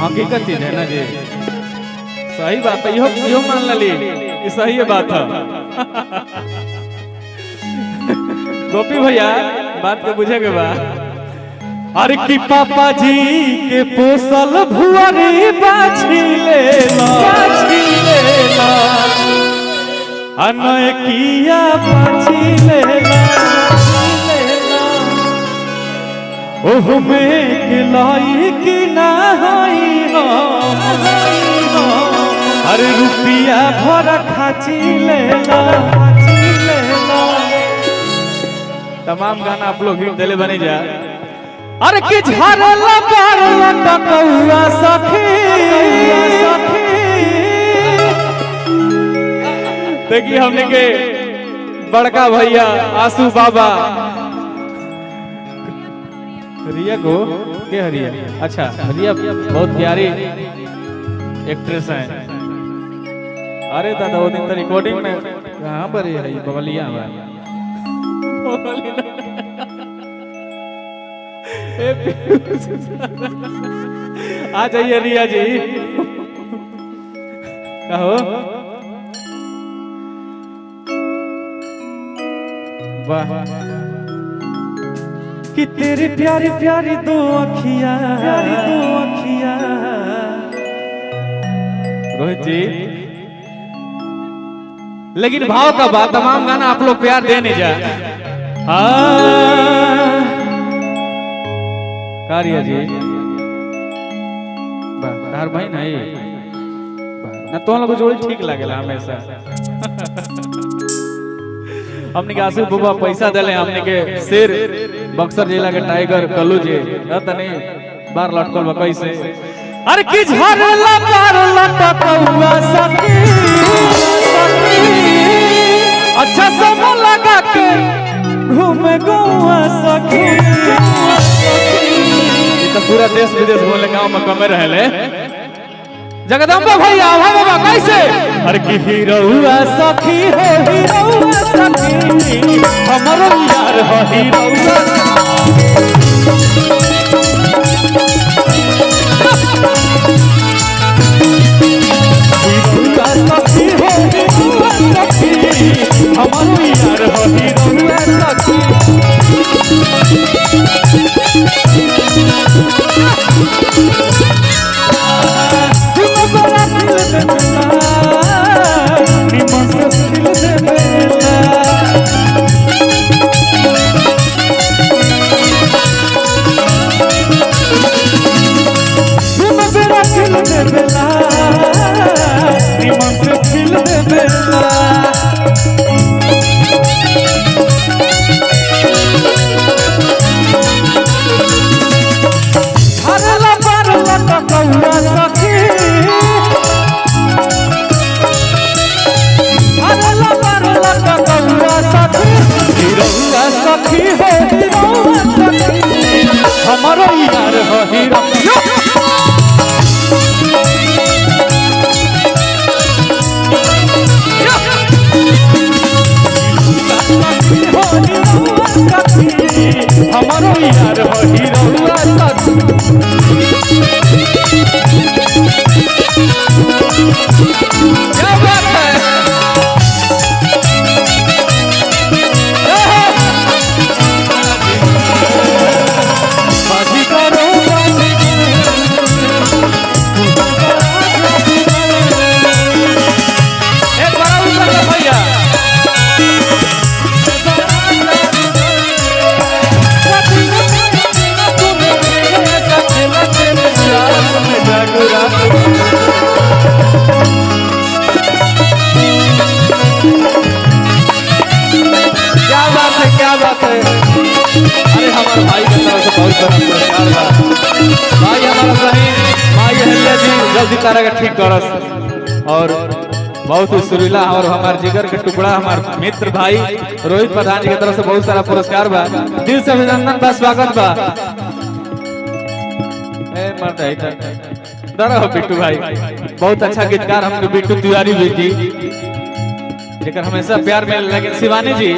हकीकत चीज है ना जी, सही बात है, यो मान ली ये सही बात है। गोपी भैया बात को बुझे के बाद अरे कि पापा जी के पोसल भुअरी बाछी लेला अनय किया बाछी लेला ओह में खिलाई कि नहाई हो अरे रुपया भर खाची लेला। तमाम गाना आप लोग हिट दिले बनी जा। अरे कि झरला पारला टकौआ सखी देखिए हमने के बड़का भैया आंसू बाबा रिया को के हरिया, अच्छा रिया बहुत प्यारी एक्ट्रेस है। अरे दादा वो दिन तो रिकॉर्डिंग में कहाँ पर है बबलिया आ जाइए रिया जी कहो वाह कि तेरी प्यारी प्यारी दो अखियां रोहित जी। लेकिन भाव का बात तमाम गाना आप लोग प्यार देने जा कार्य जी तार भाई नहीं ना तो लोग जोड़ी ठीक लगेला हमेशा। हमने के आंसू बाबा पैसा दिले हमने के शेर बक्सर जिला के टाइगर कल्लू जी तनी बार लटकल बा कैसे अरे कि झरला पार लटकौआ सखी अच्छा सब लगा के घूमे गौआ सखी। तो पूरा देश विदेश बोले गांव में कमे रहले जगदम्बा भैया बाबा कैसे अरे कि हीरोआ सखी हो हीरोआ सखी हमरो यार हो हीरोआ सखी हो हीरोआ सखी हमरो यार हो हीरोआ सखी। हमारा यार हो हीरो हमारा यार हो हीरो क्या बात है क्या बात है। अरे हमारे भाई की तरफ से बहुत बड़ा पुरस्कार भाई हमारा सही भाई हरिया जी जल्दी तारा का ठीक करस और बहुत ही सुरीला और हमारे जिगर के टुकड़ा हमारे मित्र भाई रोहित प्रधान जी की तरफ से बहुत सारा पुरस्कार बा दिल से अभिनंदन बा स्वागत बा। डरा हो बिट्टू भाई बहुत अच्छा गीतकार हमने बिट्टू तिवारी जी जेकर हमेशा प्यार में लेकिन शिवानी जी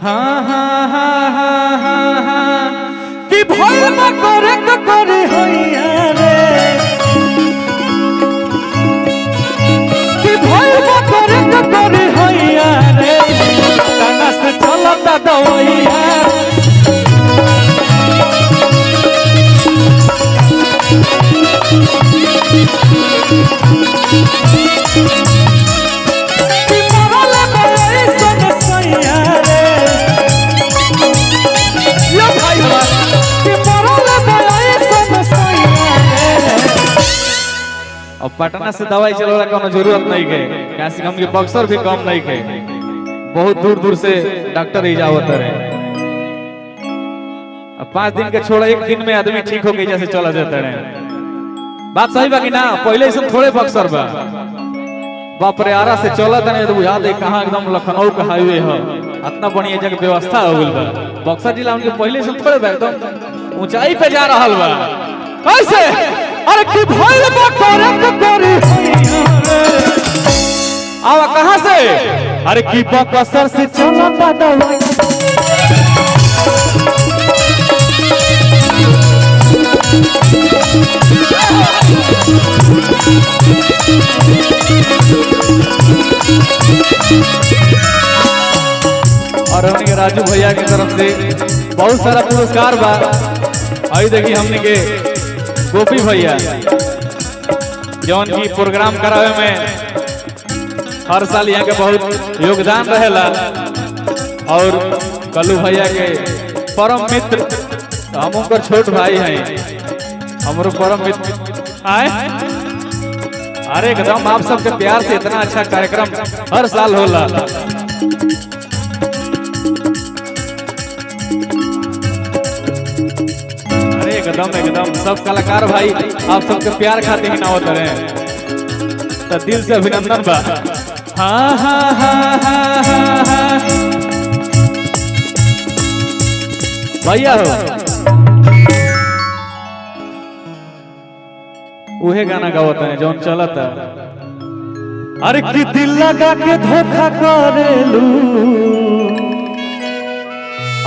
हाँ हाँ हाँ हाँ हाँ हाँ कि भोल में करे होइया रे पटना से दवाई चलोला कोनो जरूरत नहीं के, कैसे हमके बक्सर भी कम नहीं के, बहुत दूर दूर से डॉक्टर ही जावत रहे। अब 5 दिन के छोड़ा 1 दिन में आदमी ठीक हो गई जैसे चला जाता रहे। बात सही बा कि ना? पहले से थोड़े बक्सर बा, बाप रे आरा से चलत नहीं तो बुझा दे कहां एकदम लखनऊ का हाईवे है, इतना बढ़िया जगह व्यवस्था हो गइल बा। बक्सर जिला उनके पहले से थोड़े बा, एकदम ऊंचाई पे जा रहल बा। कैसे अरे की भइल बा करे आवा कहां से? अरे की बक्सर से चलता दवाई और हमने राजू भैया की तरफ से बहुत सारा पुरस्कार बा। आई देखी हमने के गोपी भैया जौन की प्रोग्राम करावे में हर साल यहाँ के बहुत योगदान रहेला, और कल्लू भैया के परम मित्र, हम उनकर छोट भाई हैं, हमारे परम मित्र आए। अरे एकदम आप सबके प्यार से इतना अच्छा कार्यक्रम हर साल होला। अरे एकदम सब कलाकार भाई आप सबके प्यार खाते ही ना होते रहे, तो दिल से अभिनंदन बा। हाँ हाँ हाँ हाँ हाँ हाँ भैया हो उहे गाना गावत है जौन चलता। अरे कि दिल लगा के धोखा करेलू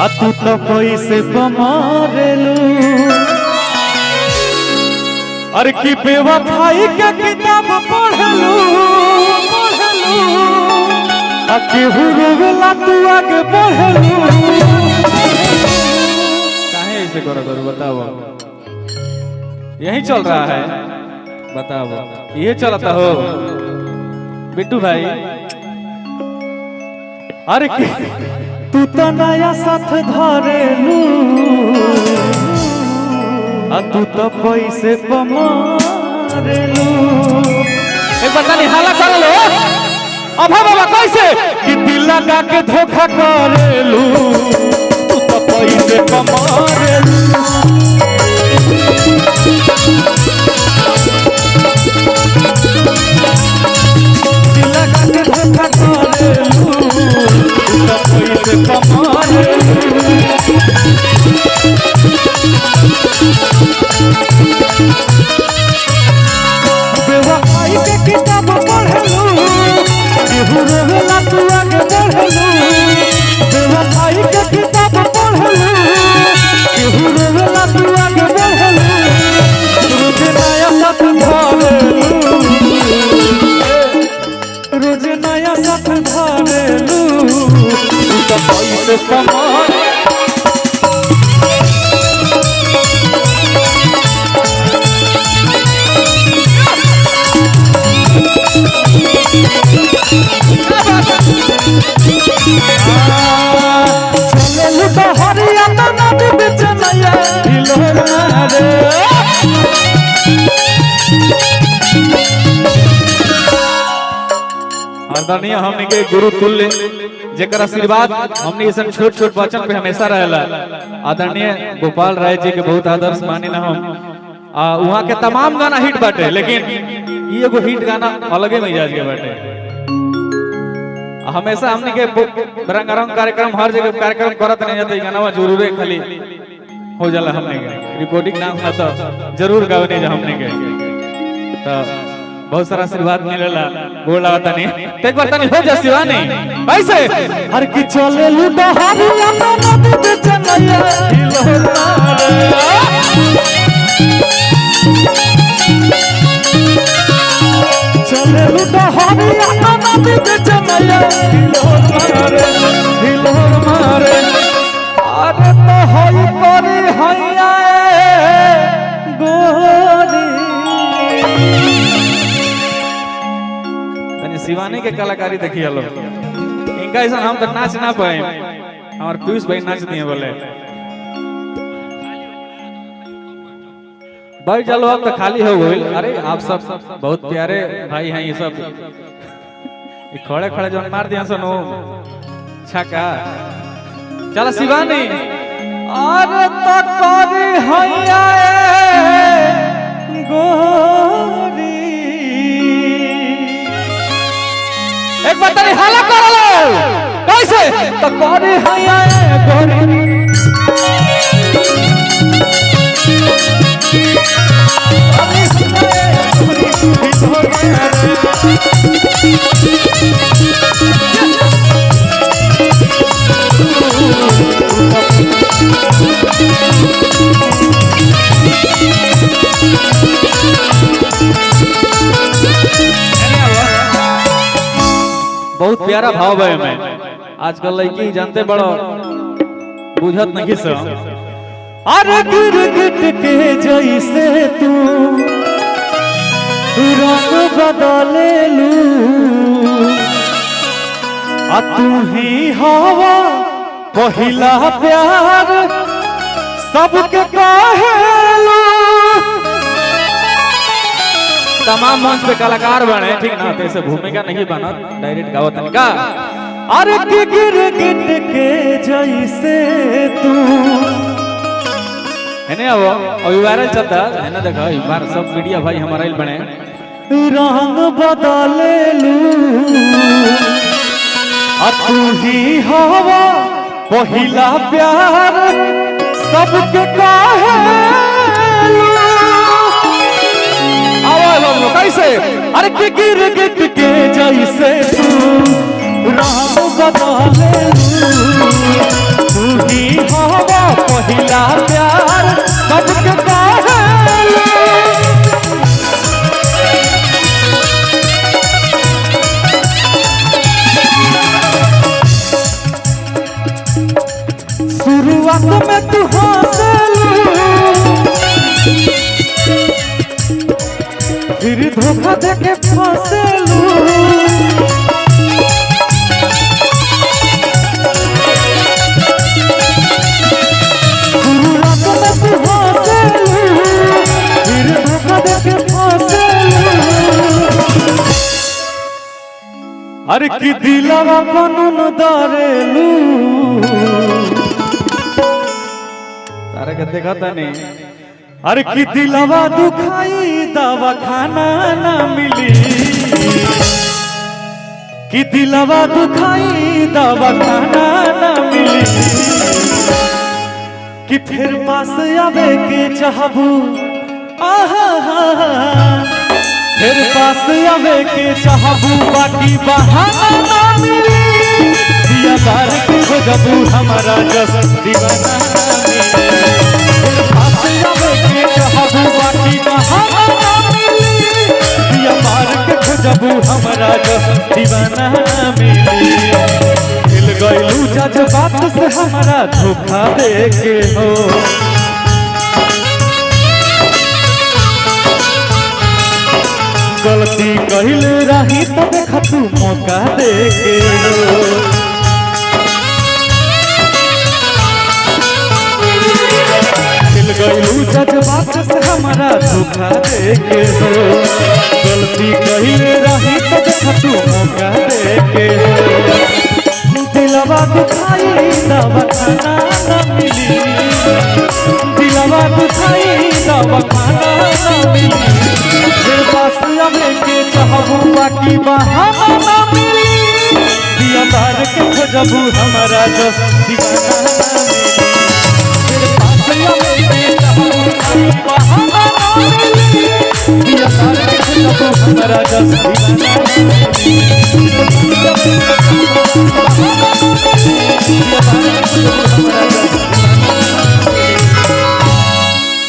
आ तू तो पैसे मारेलू। अरे कि बेवफाई के किताब पढ़लू आ केहू रोवेला तू आगे बढ़लू। काहे ऐसे करो बताओ? यही चल रहा है, बताओ ये चलता हो बिट्टू भाई? अरे तू तो नया साथ धरेलू आ तू तो पैसे मारेलू। एक बार ताली हाला कर लो। अब बाबा कैसे कि दिल लगा के धोखा करेलू तू तो पैसे मारेलू। बेवफाई के किताब पढ़लू, केहू रोवेला तू आगे बढ़लू। बेवफाई के किताब पढ़लू, केहू रोवेला तू आगे बढ़लू। रोज नया साथ धरेलू, रोज नया साथ धरेलू तू तो पैसे कमाए। चलेलू तो हरियाणा नदी बीच नैया हिलोर मारे। आदरणीय हमने के गुरु तुल्य जेकर आशीर्वाद हमने ऐसा छोट छोट बचन पे हमेशा रहेला। आदरणीय गोपाल राय जी के बहुत आदर्श मानी ना हम, वहाँ के तमाम गाना हिट बाटे, लेकिन ये एगो हिट गाना अलगे मिजाज के बाटे। हमेशा हमने के रंगारंग कार्यक्रम हर जगह कार्यक्रम करत नहीं जाते, गाना जरूर खाली हो जाला। हमने के रिकॉर्डिंग ना हुआ तो जरूर गावे नहीं हमने के, तो बहुत सारा आशीर्वाद मिलेला। बोल आवता नहीं तो एक बार तनी हो जा शिवानी कैसे? हर की चले लूटा हरियाणा नदी बीच नैया हिलोर मारे। चले लूटा हरियाणा नदी बीच नैया हिलोर मारे, हिलोर मारे। अरे तो होई परी हैया गोरी। शिवानी के कलाकारी देखिए लो, इनका ऐसा हम तो नाच ना पाए, हमारे पीयूष भाई नाच दिए बोले। भाई चलो अब तो खाली हो गई। अरे आप सब बहुत प्यारे भाई हैं ये सब, खड़े खड़े जो मार दिया सुनो छक्का। चलो शिवानी अरे तो करी हैया गोरी एक बार तेरी हाला कर लो कैसे तो करी हैया गोरी बहुत प्यारा भाव है में आजकल लड़की जानते बड़ो बुझत नहीं सो। अरे गिरगिट के जैसे तू रंग बदले लू आ तू ही हवा पहिला प्यार सबके कहेलू। तमाम मंच पे कलाकार बने ठीक ना, तो ऐसे भूमिका नहीं बना डायरेक्ट गावत का। अरे गिरगिट के जैसे तू है ना वो अभी वायरल चलता है ना, देखो एक बार सब मीडिया भाई हमारा ही बने रंग बदले लू और तू ही हवा पहिला प्यार सबके कहेलू। कैसे अरे गिरगिट के जैसे तू रंग बदले लू तू ही हवा पहिला प्यार सबके कहेलू। शुरुआत में तू हंसलू फिर धोखा देके फंसलू। शुरुआत में तू हंसलू फिर धोखा देके फंसलू। अरे की दिलवा पनुन दरेलू तारे के देखा था नहीं। अरे की दिलवा दुखाई दवा खाना ना मिली कि दिलवा दुखाई दवा खाना ना मिली कि फिर पास आवे के चाहबू आहा फिर पास आवे के चाहबू बाकी बहाना ना मिली दिया बार के खोजबू हमारा जस दीवाना ना मिली फिर पास आवे के चाहबू बाकी बहाना ना मिली दिया बार के खोजबू हमारा जस दीवाना ना मिली। मिल गइलू जज्बात से हमारा धोखा दे के हो गलती कहिल रही तो देख तू मौका दे के हो। मिल गइलू जज्बात से हमारा धोखा दे के हो गलती कहिल रही तो देख तू मौका दे के हो। दिलवा दुखाई दवा खाना ना मिली दिलवा दुखाई दवा खाना ना मिली फिर पास आवे के चाहबू बाकी बहाना ना मिली दिया बार के खोजबू हमारा जस दीवाना ना मिली फिर पास आवे के चाहबू बाकी बहाना ना मिली दिया बार के खोजबू हमारा जस दीवाना ना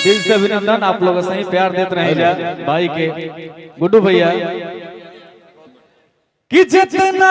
दिल से अभिनंदन। आप लोग सही प्यार देते रहे जा भाई के गुड्डू भैया कि जितना